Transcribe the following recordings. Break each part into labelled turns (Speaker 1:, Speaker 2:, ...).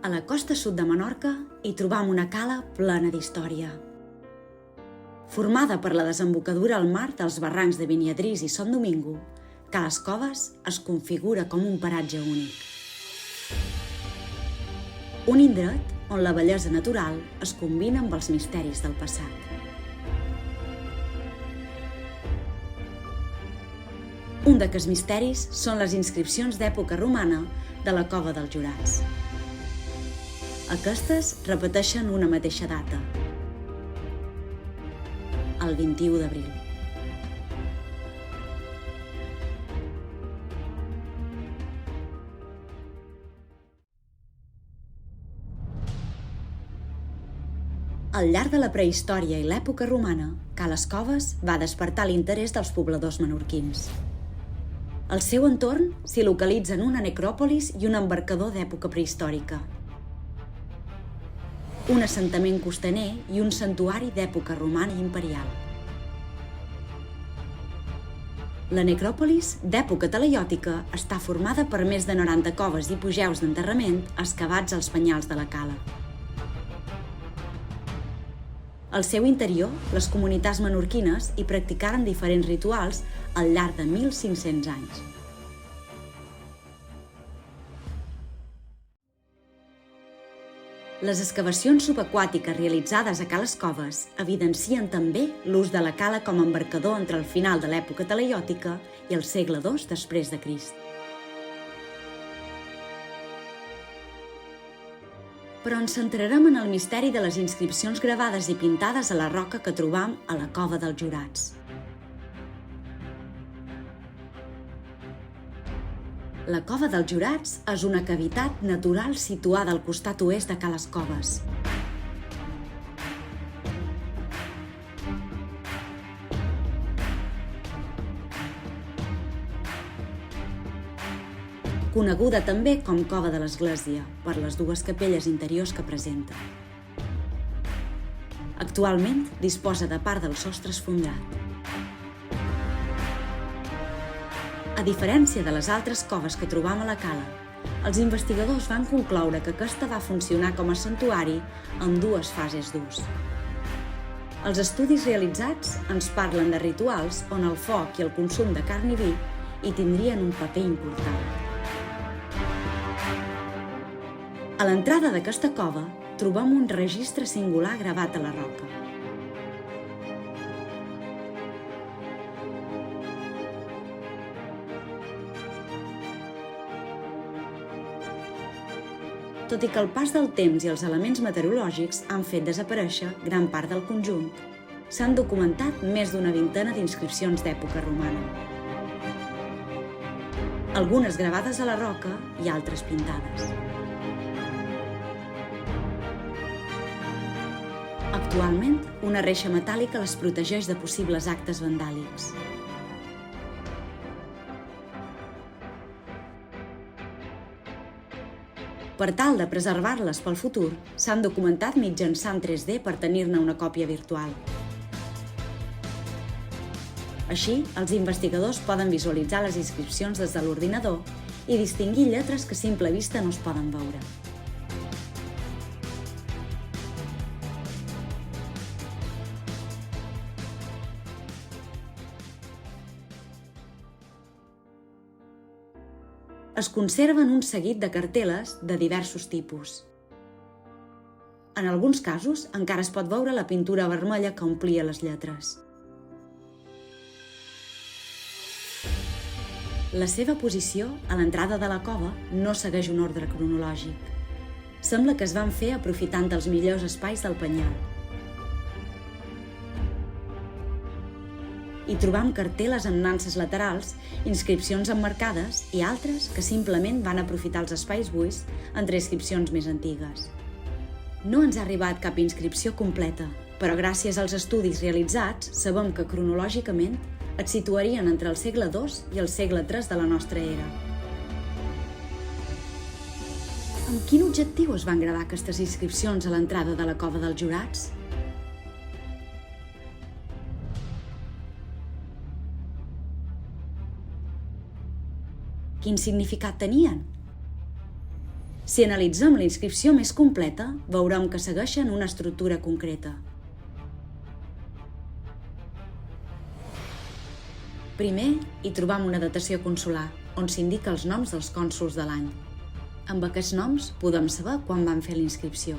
Speaker 1: A la costa sud de Menorca hi trobam una cala plena d'història. Formada per la desembocadura al mar dels barrancs de Beniadrís i Son Domingo, Cales Coves es configura com un paratge únic. Un indret on la bellesa natural es combina amb els misteris del passat. Un d'aquests misteris són les inscripcions d'època romana de la Cova dels Jurats. Aquestes repeteixen una mateixa data, el 21 d'abril. Al llarg de la prehistòria i l'època romana, Cales Coves va despertar l'interès dels pobladors menorquins. Al seu entorn s'hi localitzen una necròpolis i un embarcador d'època prehistòrica, un assentament costaner i un santuari d'època romana i imperial. La necròpolis, d'època talaiòtica, està formada per més de 90 coves i hipogeus d'enterrament excavats als penyals de la cala. Al seu interior, les comunitats menorquines hi practicaren diferents rituals al llarg de 1.500 anys. Les excavacions subaquàtiques realitzades a Cales Coves evidencien també l'ús de la cala com a embarcador entre el final de l'època talaiòtica i el segle II després de Crist. Però ens centrarem en el misteri de les inscripcions gravades i pintades a la roca que trobam a la Cova dels Jurats. La Cova dels Jurats és una cavitat natural situada al costat oest de Cales Coves. Coneguda també com Cova de l'Església, per les dues capelles interiors que presenta. Actualment disposa de part del sostre esfondrat. A diferència de les altres coves que trobam a la cala, els investigadors van concloure que aquesta va funcionar com a santuari en dues fases d'ús. Els estudis realitzats ens parlen de rituals on el foc i el consum de carn i vi hi tindrien un paper important. A l'entrada d'aquesta cova trobem un registre singular gravat a la roca. Tot i que el pas del temps i els elements meteorològics han fet desaparèixer gran part del conjunt, s'han documentat més d'una vintena d'inscripcions d'època romana. Algunes gravades a la roca i altres pintades. Actualment, una reixa metàl·lica les protegeix de possibles actes vandàlics. Per tal de preservar-les pel futur, s'han documentat mitjançant 3D per tenir-ne una còpia virtual. Així, els investigadors poden visualitzar les inscripcions des de l'ordinador i distingir lletres que a simple vista no es poden veure. Es conserven un seguit de cartel·les de diversos tipus. En alguns casos, encara es pot veure la pintura vermella que omplia les lletres. La seva posició a l'entrada de la cova no segueix un ordre cronològic. Sembla que es van fer aprofitant els millors espais del penyal. Hi trobam cartel·les amb nanses laterals, inscripcions emmarcades i altres que simplement van aprofitar els espais buits entre inscripcions més antigues. No ens ha arribat cap inscripció completa, però gràcies als estudis realitzats sabem que cronològicament et situarien entre el segle II i el segle III de la nostra era. Amb quin objectiu es van gravar aquestes inscripcions a l'entrada de la Cova dels Jurats? Quin significat tenien? Si analitzem la inscripció més completa, veurem que segueixen una estructura concreta. Primer, hi trobam una datació consular, on s'indica els noms dels cònsols de l'any. Amb aquests noms podem saber quan van fer la inscripció.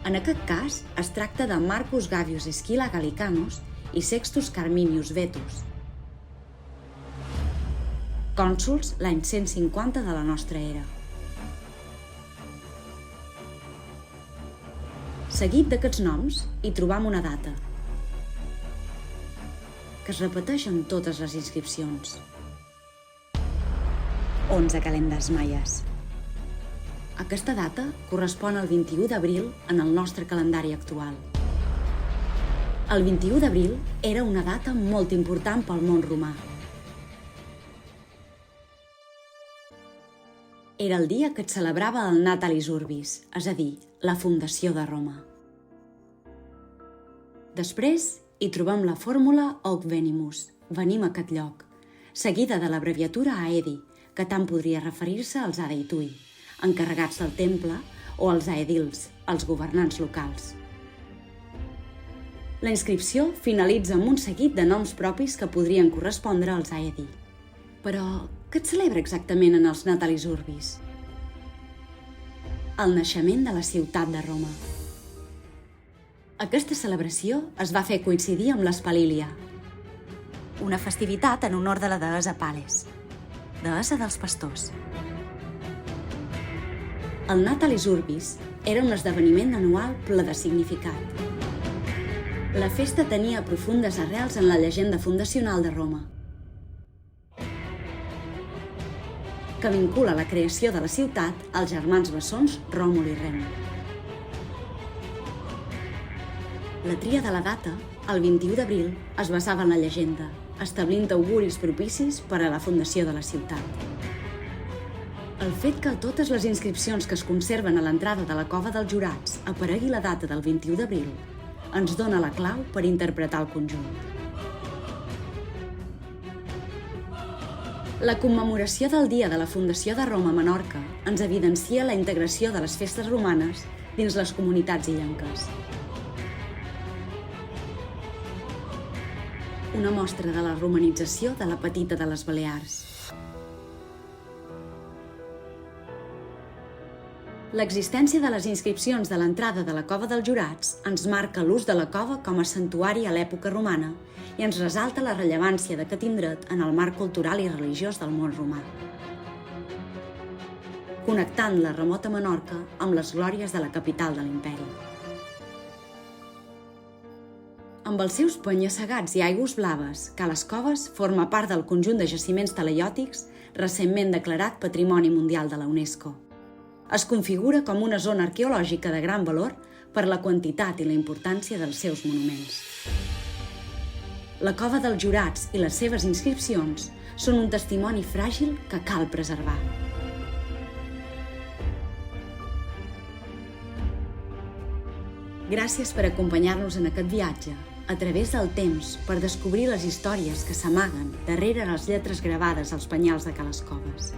Speaker 1: En aquest cas, es tracta de Marcus Gavius Esquila Gallicanus i Sextus Carminius Vetus, cònsols l'any 150 de la nostra era. Seguit d'aquests noms, hi trobam una data, que es repeteix en totes les inscripcions. 11 calendars maies. Aquesta data correspon al 21 d'abril en el nostre calendari actual. El 21 d'abril era una data molt important pel món romà. Era el dia que es celebrava el Natalis Urbis, és a dir, la fundació de Roma. Després hi trobem la fórmula Hoc Venimus, venim a aquest lloc, seguida de l'abreviatura Aedi, que tant podria referir-se als Adeitui, encarregats del temple, o als Aedils, els governants locals. La inscripció finalitza amb un seguit de noms propis que podrien correspondre als Aedi. Però què es celebra exactament en els Natalis Urbis? El naixement de la ciutat de Roma. Aquesta celebració es va fer coincidir amb l'Espalília, una festivitat en honor de la deessa Pales, deessa dels pastors. El Natalis Urbis era un esdeveniment anual ple de significat. La festa tenia profundes arrels en la llegenda fundacional de Roma, que vincula la creació de la ciutat als germans bessons Ròmul i Rem. La tria de la data, el 21 d'abril, es basava en la llegenda, establint auguris propicis per a la fundació de la ciutat. El fet que a totes les inscripcions que es conserven a l'entrada de la cova dels Jurats aparegui la data del 21 d'abril ens dona la clau per interpretar el conjunt. La commemoració del dia de la fundació de Roma a Menorca ens evidencia la integració de les festes romanes dins les comunitats illenques. Una mostra de la romanització de la petita de les Balears. L'existència de les inscripcions de l'entrada de la cova dels Jurats ens marca l'ús de la cova com a santuari a l'època romana i ens ressalta la rellevància d'aquest indret en el marc cultural i religiós del món romà, connectant la remota Menorca amb les glòries de la capital de l'imperi. Amb els seus penya-segats i aigües blaves, Cales Coves forma part del conjunt de jaciments talaiòtics recentment declarat Patrimoni Mundial de la UNESCO. Es configura com una zona arqueològica de gran valor per la quantitat i la importància dels seus monuments. La cova dels Jurats i les seves inscripcions són un testimoni fràgil que cal preservar. Gràcies per acompanyar-nos en aquest viatge a través del temps per descobrir les històries que s'amaguen darrere les lletres gravades als penyals de Cales Coves.